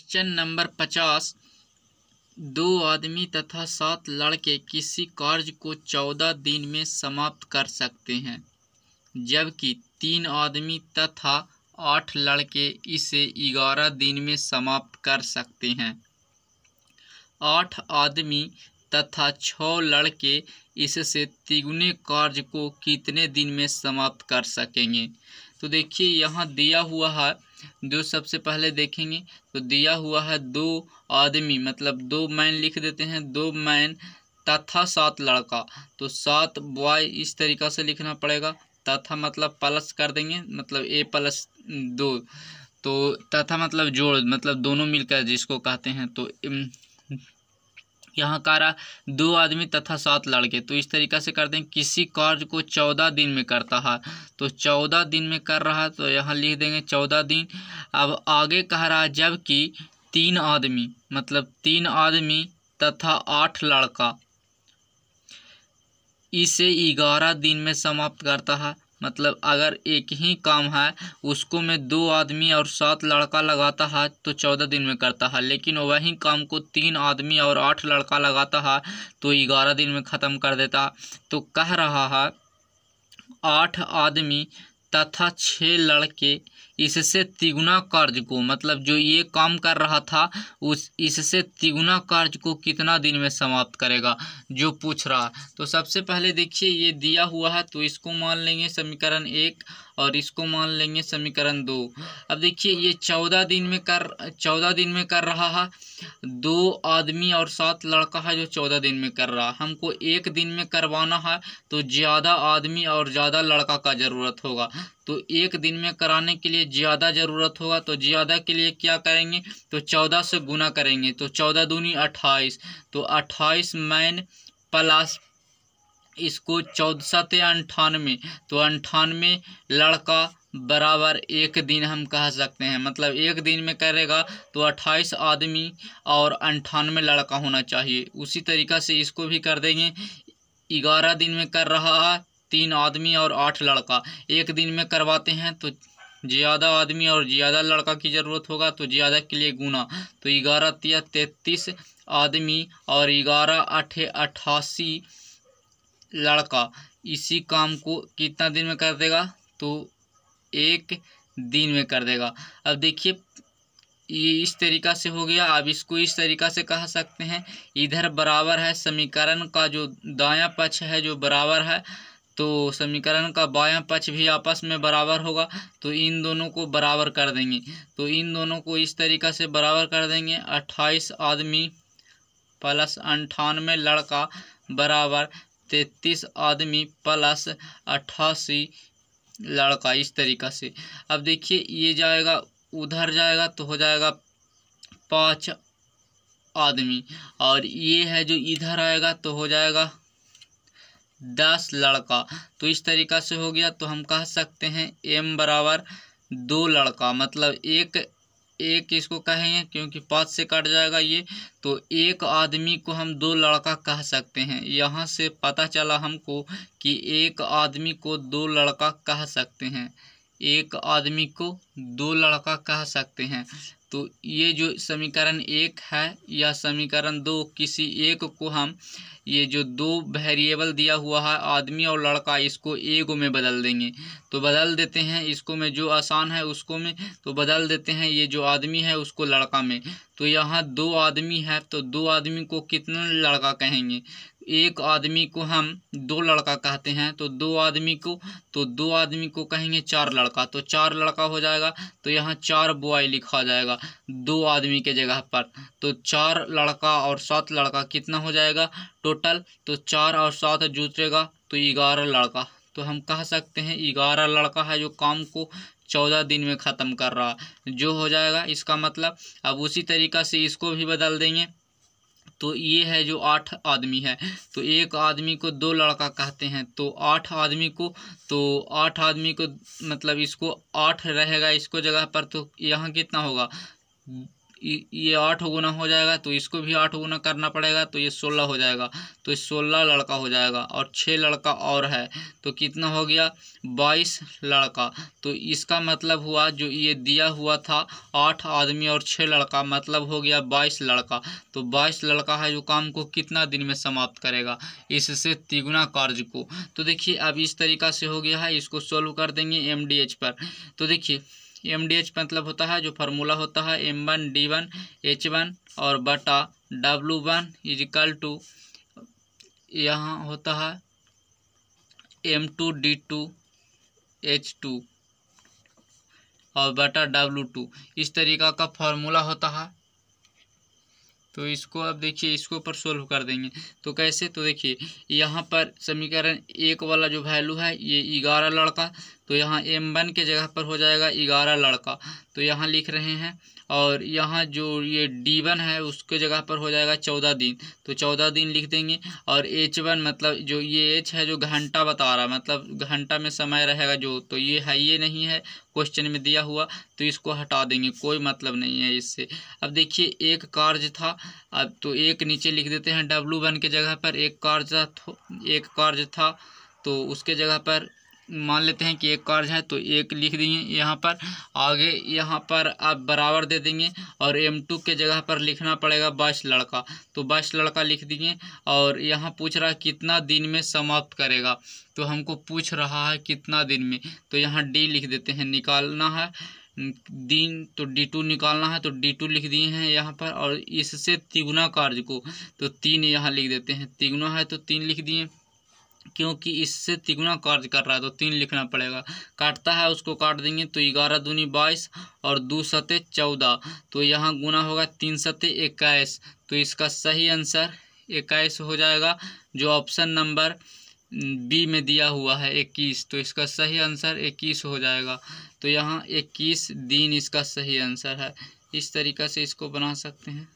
Question number 50। 2 आदमी तथा 7 लड़के किसी कार्य को 14 दिन में समाप्त कर सकते हैं, जबकि 3 आदमी तथा 8 लड़के इसे 11 दिन में समाप्त कर सकते हैं। 8 आदमी तथा 6 लड़के इससे तिगुने कार्य को कितने दिन में समाप्त कर सकेंगे। तो देखिए यहाँ दिया हुआ है, जो सबसे पहले देखेंगे तो दिया हुआ है 2 आदमी, मतलब 2 मैन लिख देते हैं, 2 मैन तथा 7 लड़का, तो 7 बॉय इस तरीक़ा से लिखना पड़ेगा। तथा मतलब प्लस कर देंगे, मतलब a+2, तो तथा मतलब जोड़, मतलब दोनों मिलकर जिसको कहते हैं। तो यहाँ कह रहा 2 आदमी तथा 7 लड़के, तो इस तरीक़ा से कर दें। किसी कार्य को 14 दिन में करता है, तो 14 दिन में कर रहा है, तो यहाँ लिख देंगे 14 दिन। अब आगे कह रहा है जबकि 3 आदमी, मतलब 3 आदमी तथा 8 लड़का इसे 11 दिन में समाप्त करता है। मतलब अगर एक ही काम है उसको में 2 आदमी और 7 लड़का लगाता है तो 14 दिन में करता है, लेकिन वही काम को 3 आदमी और 8 लड़का लगाता है तो 11 दिन में ख़त्म कर देता है। तो कह रहा है 8 आदमी तथा 6 लड़के इससे तिगुना कार्य को, मतलब जो ये काम कर रहा था इससे तिगुना कार्य को कितना दिन में समाप्त करेगा, जो पूछ रहा है। तो सबसे पहले देखिए ये दिया हुआ है, तो इसको मान लेंगे समीकरण 1 और इसको मान लेंगे समीकरण 2। अब देखिए ये 14 दिन में कर रहा है। 2 आदमी और 7 लड़का है जो 14 दिन में कर रहा है। हमको 1 दिन में करवाना है तो ज़्यादा आदमी और ज़्यादा लड़का का ज़रूरत होगा। तो 1 दिन में कराने के लिए ज़्यादा ज़रूरत होगा, तो ज़्यादा के लिए क्या करेंगे, तो 14 से गुना करेंगे, तो 14 दूनी 28, तो 28 मैन प्लस इसको 14 7 98, तो 98 लड़का बराबर 1 दिन हम कह सकते हैं। मतलब 1 दिन में करेगा तो 28 आदमी और 98 लड़का होना चाहिए। उसी तरीक़ा से इसको भी कर देंगे। 11 दिन में कर रहा है, 3 आदमी और 8 लड़का 1 दिन में करवाते हैं तो ज़्यादा आदमी और ज़्यादा लड़का की ज़रूरत होगा, तो ज़्यादा के लिए गुना, तो 11 तिया 33 आदमी और 11 8 88 लड़का इसी काम को कितना दिन में कर देगा, तो 1 दिन में कर देगा। अब देखिए ये इस तरीक़ा से हो गया। अब इसको इस तरीक़ा से कह सकते हैं, इधर बराबर है समीकरण का जो दायां पक्ष है जो बराबर है, तो समीकरण का बायां पक्ष भी आपस में बराबर होगा, तो इन दोनों को बराबर कर देंगे। तो इन दोनों को इस तरीक़ा से बराबर कर देंगे। 28 आदमी प्लस 98 लड़का बराबर 33 आदमी प्लस 88 लड़का, इस तरीक़ा से। अब देखिए ये जाएगा उधर जाएगा तो हो जाएगा 5 आदमी, और ये है जो इधर आएगा तो हो जाएगा 10 लड़का। तो इस तरीक़ा से हो गया। तो हम कह सकते हैं m बराबर 2 लड़का, मतलब एक इसको कहेंगे क्योंकि 5 से कट जाएगा ये, तो 1 आदमी को हम 2 लड़का कह सकते हैं। यहाँ से पता चला हमको कि 1 आदमी को 2 लड़का कह सकते हैं, 1 आदमी को 2 लड़का कह सकते हैं। तो ये जो समीकरण 1 है या समीकरण 2, किसी एक को हम ये जो 2 वेरिएबल दिया हुआ है आदमी और लड़का, इसको एगो में बदल देंगे। तो बदल देते हैं इसको में, जो आसान है उसको में, तो बदल देते हैं ये जो आदमी है उसको लड़का में। तो यहाँ 2 आदमी है तो 2 आदमी को कितना लड़का कहेंगे, 1 आदमी को हम 2 लड़का कहते हैं, तो 2 आदमी को कहेंगे 4 लड़का, तो 4 लड़का हो जाएगा। तो यहाँ 4 बॉय लिखा जाएगा 2 आदमी के जगह पर, तो 4 लड़का और 7 लड़का कितना हो जाएगा टोटल, तो 4 और 7 जुटेगा तो 11 लड़का। तो हम कह सकते हैं 11 लड़का है जो काम को 14 दिन में ख़त्म कर रहा है, जो हो जाएगा इसका मतलब। अब उसी तरीक़ा से इसको भी बदल देंगे। तो ये है जो 8 आदमी है, तो 1 आदमी को 2 लड़का कहते हैं, तो 8 आदमी को, तो 8 आदमी को मतलब इसको 8 रहेगा इसको जगह पर, तो यहाँ कितना होगा ये 8 गुना हो जाएगा, तो इसको भी 8 गुना करना पड़ेगा, तो ये 16 हो जाएगा। तो 16 लड़का हो जाएगा और 6 लड़का और है, तो कितना हो गया 22 लड़का। तो इसका मतलब हुआ जो ये दिया हुआ था 8 आदमी और 6 लड़का, मतलब हो गया 22 लड़का। तो 22 लड़का है जो काम को कितना दिन में समाप्त करेगा, इससे तिगुना कार्य को। तो देखिए अब इस तरीका से हो गया है, इसको सोल्व कर देंगे MDH पर। तो देखिए MDH मतलब होता है जो फार्मूला होता है M1D1H1 और बटा W1 इजिकल टू यहाँ होता है M2D2H2 और बटा W2, इस तरीका का फार्मूला होता है। तो इसको अब देखिए इसको पर सोल्व कर देंगे। तो कैसे, तो देखिए यहाँ पर समीकरण 1 वाला जो वैल्यू है ये 11 लड़का, तो यहाँ M1 के जगह पर हो जाएगा 11 लड़का, तो यहाँ लिख रहे हैं। और यहाँ जो ये D1 है उसके जगह पर हो जाएगा 14 दिन, तो 14 दिन लिख देंगे। और H1 मतलब जो ये H है जो घंटा बता रहा, मतलब घंटा में समय रहेगा जो, तो ये है, ये नहीं है क्वेश्चन में दिया हुआ, तो इसको हटा देंगे, कोई मतलब नहीं है इससे। अब देखिए एक कार्य था, अब तो एक नीचे लिख देते हैं W1 के जगह पर एक कार्य था, तो उसके जगह पर मान लेते हैं कि एक कार्य है, तो एक लिख देंगे यहाँ पर। आगे यहाँ पर आप बराबर दे देंगे और M2 के जगह पर लिखना पड़ेगा 22 लड़का, तो 22 लड़का लिख देंगे। और यहाँ पूछ रहा है कितना दिन में समाप्त करेगा, तो हमको पूछ रहा है कितना दिन में, तो यहाँ D लिख देते हैं, निकालना है दिन, तो D2 निकालना है, तो D2 लिख दिए हैं यहाँ पर। और इससे तिगुना कार्य को, तो 3 यहाँ लिख देते हैं, तिगुना है तो 3 लिख दिए, क्योंकि इससे तिगुना कार्य कर रहा है तो 3 लिखना पड़ेगा। काटता है उसको काट देंगे, तो 11 दूनी 22 और 2 सते 14, तो यहाँ गुना होगा 3 सते 21, तो इसका सही आंसर 21 हो जाएगा, जो ऑप्शन नंबर बी में दिया हुआ है 21, तो इसका सही आंसर 21 हो जाएगा। तो यहाँ 21 दिन इसका सही आंसर है। इस तरीक़ा से इसको बना सकते हैं।